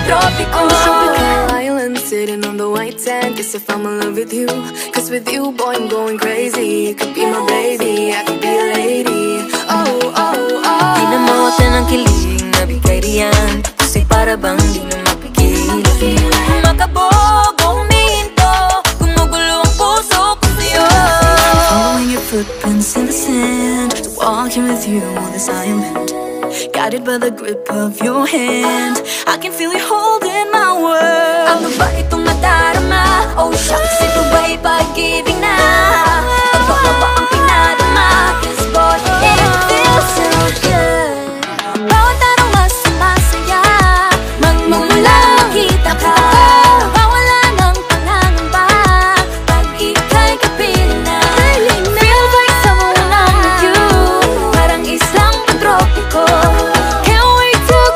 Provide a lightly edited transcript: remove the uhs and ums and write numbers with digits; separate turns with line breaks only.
tropiko.
On a tropical island, sitting on the white sand. Guess if I'm in love with you, cause with you, boy, I'm going crazy. You could be my baby, I could be a lady. Oh, oh, oh.
Di na mawatan ang kilig na bigay riyan, kasi para bang di na mapigil. Makabog o huminto, gumugulo ang puso ko sa'yo.
Following your footprints in the sand, walking with you on this island, guided by the grip of your hand. I can feel you holding my world.
Ano ba itong nadarama? Oh shucks, ito ba'y pag-ibig na?